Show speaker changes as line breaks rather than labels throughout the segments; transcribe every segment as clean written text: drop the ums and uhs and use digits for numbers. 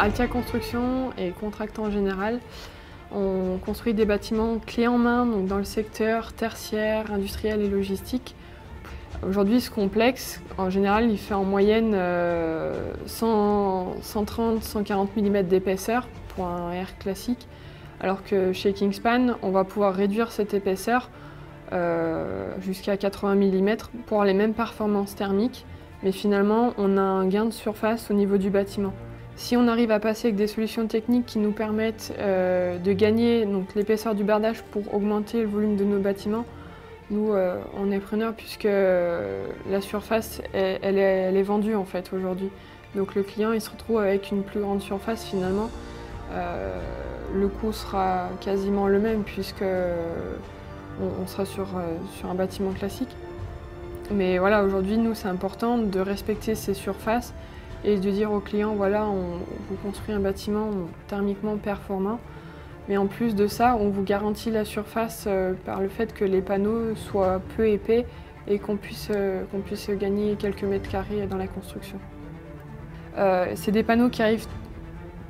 Altia Construction est contractant général. On construit des bâtiments clés en main, donc dans le secteur tertiaire, industriel et logistique. Aujourd'hui, ce complexe, en général, il fait en moyenne 130-140 mm d'épaisseur pour un R classique, alors que chez Kingspan, on va pouvoir réduire cette épaisseur jusqu'à 80 mm pour avoir les mêmes performances thermiques, mais finalement, on a un gain de surface au niveau du bâtiment. Si on arrive à passer avec des solutions techniques qui nous permettent de gagner l'épaisseur du bardage pour augmenter le volume de nos bâtiments, nous, on est preneurs puisque la surface, elle est vendue en fait aujourd'hui. Donc le client, il se retrouve avec une plus grande surface finalement. Le coût sera quasiment le même puisque on sera sur un bâtiment classique. Mais voilà, aujourd'hui, nous, c'est important de respecter ces surfaces et de dire au client, voilà, on vous construit un bâtiment thermiquement performant. Mais en plus de ça, on vous garantit la surface par le fait que les panneaux soient peu épais et qu'on puisse gagner quelques mètres carrés dans la construction. C'est des panneaux qui arrivent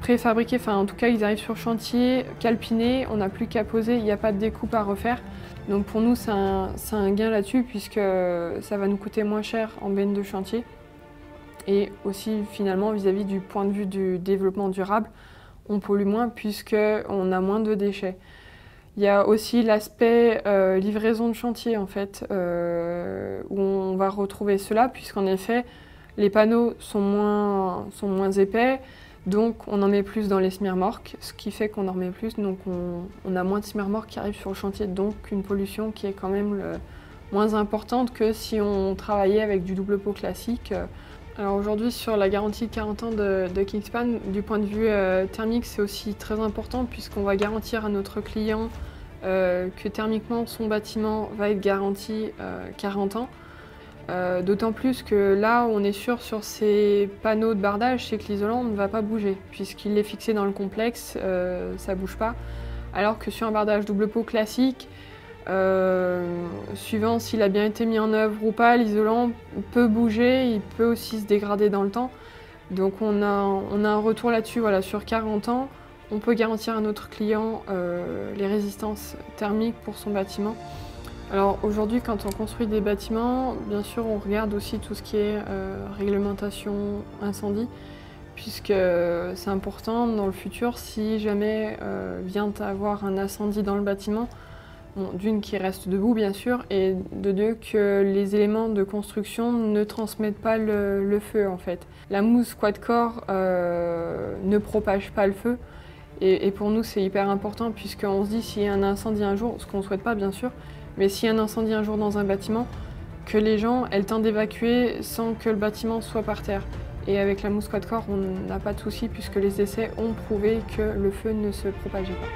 préfabriqués, enfin en tout cas ils arrivent sur chantier, calpinés, on n'a plus qu'à poser, il n'y a pas de découpe à refaire. Donc pour nous c'est un gain là-dessus puisque ça va nous coûter moins cher en benne de chantier. Et aussi finalement vis-à-vis du point de vue du développement durable, on pollue moins puisqu'on a moins de déchets. Il y a aussi l'aspect livraison de chantier en fait, où on va retrouver cela puisqu'en effet les panneaux sont moins épais, donc on en met plus dans les semi-remorques, ce qui fait qu'on en remet plus, donc on a moins de semi-remorques qui arrivent sur le chantier, donc une pollution qui est quand même moins importante que si on travaillait avec du double pot classique. Alors aujourd'hui, sur la garantie 40 ans de Kingspan, du point de vue thermique, c'est aussi très important puisqu'on va garantir à notre client que thermiquement, son bâtiment va être garanti 40 ans. D'autant plus que là, on est sûr sur ces panneaux de bardage, c'est que l'isolant ne va pas bouger puisqu'il est fixé dans le complexe, ça ne bouge pas. Alors que sur un bardage double pot classique, suivant s'il a bien été mis en œuvre ou pas, l'isolant peut bouger, il peut aussi se dégrader dans le temps. Donc on a un retour là-dessus, voilà, sur 40 ans, on peut garantir à notre client les résistances thermiques pour son bâtiment. Alors aujourd'hui, quand on construit des bâtiments, bien sûr on regarde aussi tout ce qui est réglementation incendie, puisque c'est important dans le futur, si jamais vient avoir un incendie dans le bâtiment, bon, d'une qui reste debout bien sûr, et de deux que les éléments de construction ne transmettent pas le feu en fait. La mousse quad-core ne propage pas le feu, et pour nous c'est hyper important puisqu'on se dit s'il y a un incendie un jour, ce qu'on ne souhaite pas bien sûr, mais s'il y a un incendie un jour dans un bâtiment, que les gens aient le temps d'évacuer sans que le bâtiment soit par terre. Et avec la mousse quad-core, on n'a pas de souci puisque les essais ont prouvé que le feu ne se propageait pas.